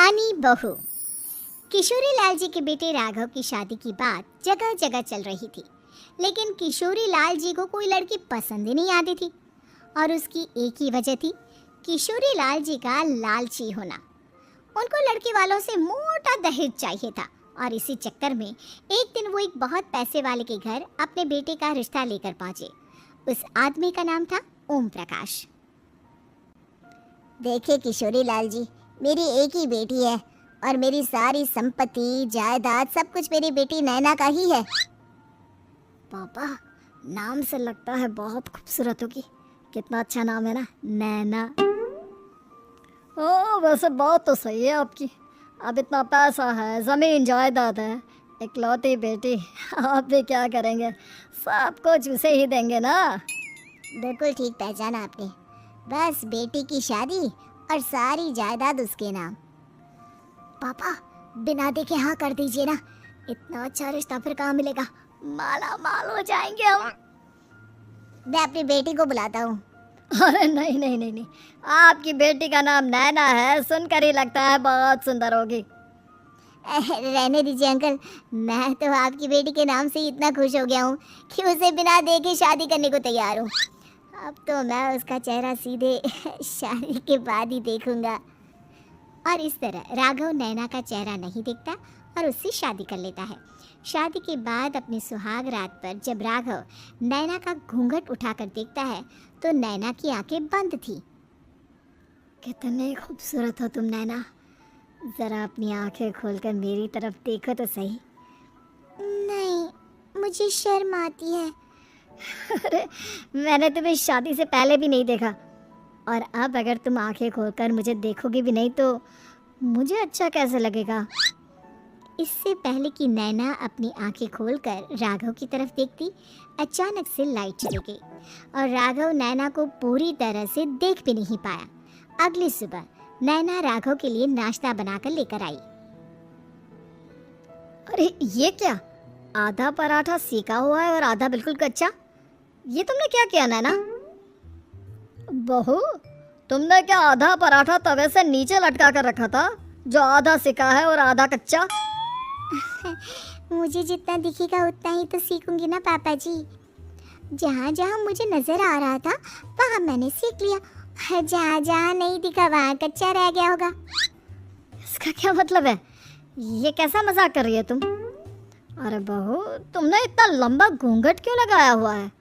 कानी बहू। किशोरी लाल जी के बेटे राघव की शादी की बात जगह जगह चल रही थी, लेकिन किशोरी लाल जी को कोई लड़की पसंद ही नहीं आती थी। और उसकी एक ही वजह थी, किशोरी लाल जी का लालची होना। उनको लड़की वालों से मोटा दहेज चाहिए था और इसी चक्कर में एक दिन वो एक बहुत पैसे वाले के घर अपने बेटे का रिश्ता लेकर पहुंचे। उस आदमी का नाम था ओम प्रकाश। देखिए किशोरी लाल जी, मेरी एक ही बेटी है और मेरी सारी संपत्ति जायदाद सब कुछ मेरी बेटी नैना का ही है। पापा, नाम से लगता है बहुत खूबसूरत होगी। कितना अच्छा नाम है ना, नैना। ओ, वैसे बात तो सही है आपकी। अब इतना पैसा है, ज़मीन जायदाद है, इकलौती बेटी, आप भी क्या करेंगे? सब कुछ उसे ही देंगे ना। बिल्कुल ठीक पहचाना आपने। बस बेटी की शादी और सारी जायदाद उसके नाम। पापा, बिना देखे हाँ कर दीजिए ना, इतना अच्छा रिश्ता फिर कहाँ मिलेगा? माला माल हो जाएंगे हम। मैं अपनी बेटी को बुलाता हूँ। अरे नहीं नहीं नहीं नहीं, आपकी बेटी का नाम नैना है, सुनकर ही लगता है बहुत सुंदर होगी। रहने दीजिए अंकल, मैं तो आपकी बेटी के नाम से ही इतना खुश हो गया हूँ कि उसे बिना देखे शादी करने को तैयार हूँ। अब तो मैं उसका चेहरा सीधे शादी के बाद ही देखूंगा। और इस तरह राघव नैना का चेहरा नहीं देखता और उससे शादी कर लेता है। शादी के बाद अपनी सुहाग रात पर जब राघव नैना का घूंघट उठाकर देखता है तो नैना की आंखें बंद थी। कितने खूबसूरत हो तुम नैना, ज़रा अपनी आंखें खोलकर मेरी तरफ देखो तो सही। नहीं, मुझे शर्म आती है। अरे, मैंने तुम्हें शादी से पहले भी नहीं देखा, और अब अगर तुम आंखें खोलकर मुझे देखोगी भी नहीं तो मुझे अच्छा कैसे लगेगा? इससे पहले कि नैना अपनी आंखें खोलकर राघव की तरफ देखती, अचानक से लाइट चली गई और राघव नैना को पूरी तरह से देख भी नहीं पाया। अगली सुबह नैना राघव के लिए नाश्ता बनाकर लेकर आई। अरे ये क्या, आधा पराठा सेका हुआ है और आधा बिल्कुल कच्चा। ये तुमने क्या किया नैना? बहू, तुमने क्या आधा पराठा तवे से नीचे लटका कर रखा था, जो आधा सेका है और आधा कच्चा? मुझे जितना दिखेगा उतना ही तो सीखूंगी ना पापा जी। जहाँ जहाँ मुझे नजर आ रहा था वहाँ मैंने सीख लिया, जहाँ जहाँ नहीं दिखा वहाँ कच्चा रह गया होगा। इसका क्या मतलब है? ये कैसा मजाक कर रही है तुम? अरे बहू, तुमने इतना लंबा घूंघट क्यों लगाया हुआ है?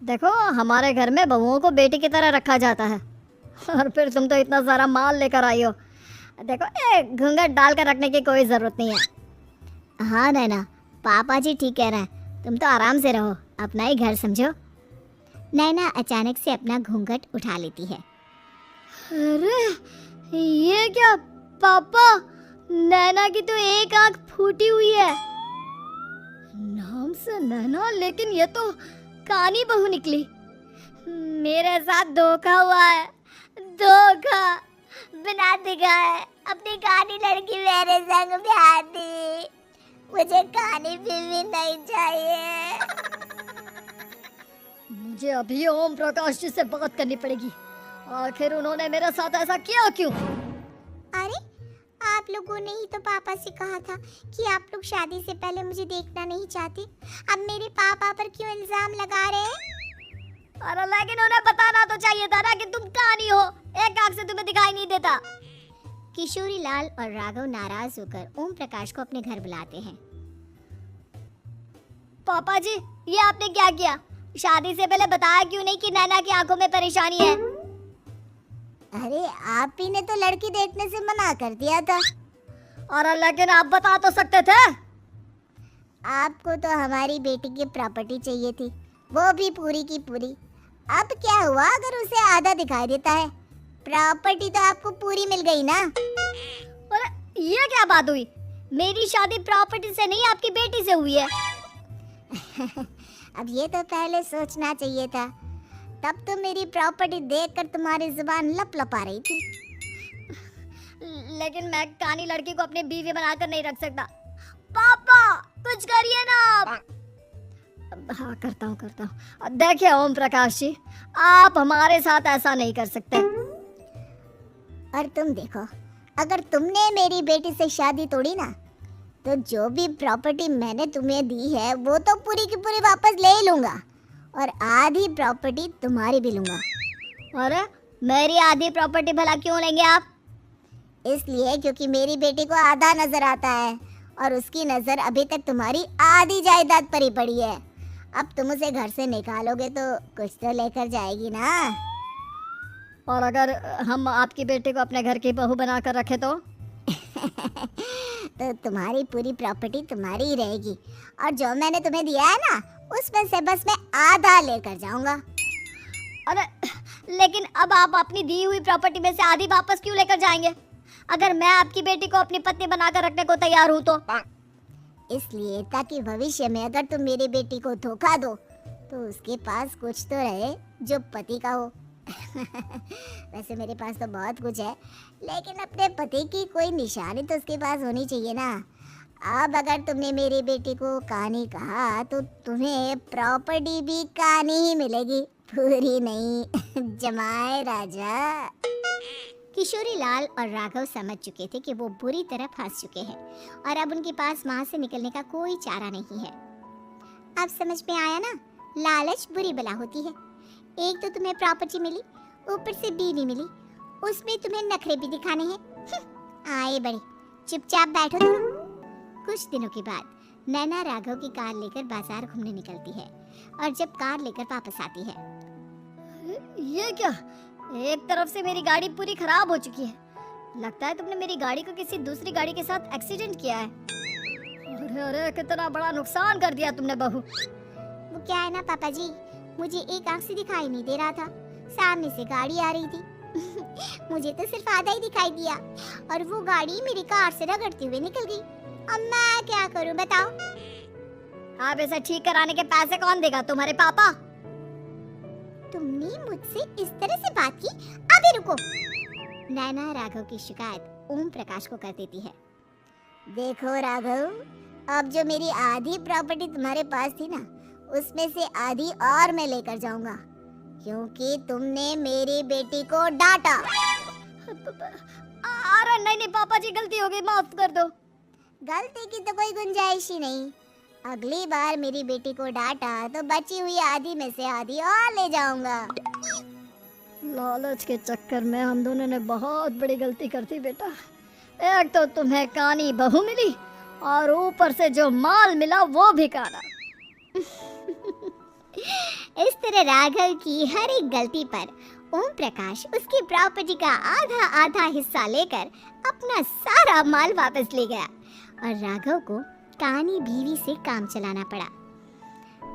देखो, हमारे घर में बहुओं को बेटी की तरह रखा जाता है, और फिर तुम तो इतना सारा माल लेकर आई हो। देखो, घूंघट डाल कर रखने की कोई ज़रूरत नहीं है। हाँ नैना, पापा जी ठीक कह रहे हैं, तुम तो आराम से रहो, अपना ही घर समझो। नैना अचानक से अपना घूंघट उठा लेती है। अरे ये क्या पापा, नैना की तो एक आंख फूटी हुई है। नाम से नैना, लेकिन ये तो कानी बहू निकली। मेरे साथ धोखा हुआ है, धोखा। बिना दिखाए अपनी कानी लड़की मेरे संग ब्याह दी। मुझे कानी बीवी नहीं चाहिए। मुझे अभी ओम प्रकाश जी से बात करनी पड़ेगी। आखिर उन्होंने मेरे साथ ऐसा किया क्यों? अरे, आप लोगों ने ही तो पापा से कहा था कि आप लोग शादी से पहले मुझे देखना नहीं चाहते। अब मेरे पापा पर क्यों इल्जाम लगा रहे हैं? अरे लेकिन उन्हें बताना तो चाहिए था ना कि तुम कानी हो, एक आंख से तुम्हें दिखाई नहीं देता। किशोरी लाल और राघव नाराज होकर ओम प्रकाश को अपने घर बुलाते हैं। पापा जी, ये आपने क्या किया? शादी से पहले बताया क्यों नहीं कि नैना की आंखों में परेशानी है? अरे, आप ही ने तो लड़की देखने से मना कर दिया था। और लेकिन आप बता तो सकते थे। आपको तो हमारी बेटी की प्रॉपर्टी चाहिए थी, वो भी पूरी की पूरी। अब क्या हुआ अगर उसे आधा दिखाई देता है? प्रॉपर्टी तो आपको पूरी मिल गई ना। और ये क्या बात हुई? मेरी शादी प्रॉपर्टी से नहीं, आपकी बेटी से हुई है। अब ये तो पहले सोचना चाहिए था, तब तो मेरी प्रॉपर्टी देखकर तुम्हारी जुबान लप लपा रही थी। लेकिन मैं कानी लड़की को अपनी बीवी बनाकर नहीं रख सकता। पापा, कुछ करिए ना आप। हाँ, करता हूँ। देखिए ओम प्रकाश जी, आप हमारे साथ ऐसा नहीं कर सकते। और तुम देखो, अगर तुमने मेरी बेटी से शादी तोड़ी ना, तो जो भी प्रॉपर्टी मैंने तुम्हें दी है वो तो पूरी की पूरी वापस ले ही लूँगा, और आधी प्रॉपर्टी तुम्हारी भी लूँगा। अरे मेरी आधी प्रॉपर्टी भला क्यों लेंगे आप? इसलिए क्योंकि मेरी बेटी को आधा नजर आता है और उसकी नजर अभी तक तुम्हारी आधी जायदाद पर ही पड़ी है। अब तुम उसे घर से निकालोगे तो कुछ तो लेकर जाएगी ना। और अगर हम आपकी बेटी को अपने घर की बहू बनाकर रखे तो? तो तुम्हारी पूरी प्रॉपर्टी तुम्हारी ही रहेगी, और जो मैंने तुम्हें दिया है ना, उसमें से बस मैं आधा लेकर जाऊंगा। अरे लेकिन अब आप अपनी दी हुई प्रॉपर्टी में से आधी वापस क्यों लेकर जाएंगे? अगर मैं आपकी बेटी को अपनी पत्नी बनाकर रखने को तैयार हूँ तो? इसलिए ताकि भविष्य में अगर तुम मेरी बेटी को धोखा दो तो उसके पास कुछ तो रहे जो पति का हो। वैसे मेरे पास तो बहुत कुछ है, लेकिन अपने पति की कोई निशानी तो उसके पास होनी चाहिए ना। अब अगर तुमने मेरी बेटी को कहानी कहा तो तुम्हें प्रॉपर्टी भी कहानी ही मिलेगी, पूरी नहीं। जमाए राजा। किशोरी लाल और राघव समझ चुके थे कि वो बुरी तरह फंस चुके हैं और अब उनके पास वहां से निकलने का कोई चारा नहीं है। अब समझ में आया ना, लालच बुरी बला होती है। एक तो तुम्हें प्रॉपर्टी मिली, ऊपर से बीवी मिली, उसमें तुम्हें नखरे भी दिखाने हैं। आए बड़े, चुपचाप बैठो तुम। कुछ दिनों के बाद नैना राघव की कार लेकर बाजार घूमने निकलती है और जब कार लेकर वापस आती है, ये क्या? एक तरफ से मेरी गाड़ी पूरी खराब हो चुकी है। लगता है तुमने मेरी गाड़ी को किसी दूसरी गाड़ी के साथ एक्सीडेंट किया है। अरे अरे कितना बड़ा नुकसान कर दिया तुमने बहू। वो क्या है ना पापा जी, मुझे एक आंख से दिखाई नहीं दे रहा था, सामने से गाड़ी आ रही थी। मुझे तो सिर्फ आधा ही दिखाई दिया और वो गाड़ी मेरी कार से रगड़ते हुए निकल गई। अब मैं क्या करूं बताओ? आप इसे ठीक कराने के पैसे कौन देगा? तुम्हारे पापा? तुमने मुझसे इस तरह से बात की? अभी रुको। नैना राघव की शिकायत ओम प्रकाश को कर देती है। देखो राघव, अब जो मेरी आधी प्रॉपर्टी तुम्हारे पास थी ना, उसमें से आधी और मैं लेकर जाऊंगा, क्योंकि तुमने मेरी बेटी को डांटा। अरे नहीं नहीं पापा जी, गलती हो गई, माफ कर दो। गलती की तो कोई गुंजाइश ही नहीं। अगली बार मेरी बेटी को डांटा तो बची हुई आधी में से आधी और ले जाऊंगा। लालच के चक्कर में हम दोनों ने बहुत बड़ी गलती कर दी बेटा। एक तो तुम्हें कानी बहू मिली और ऊपर से जो माल मिला वो भी काना। इस तरह राघव की हर एक गलती पर ओम प्रकाश उसकी प्रॉपर्टी का आधा आधा हिस्सा लेकर अपना सारा माल वापस ले गया और राघव को कानी बीवी से काम चलाना पड़ा।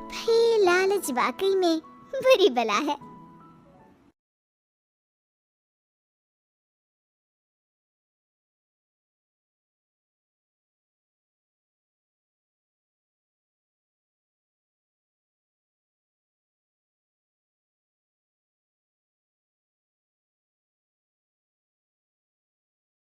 भाई लालच वाकई में बुरी बला है।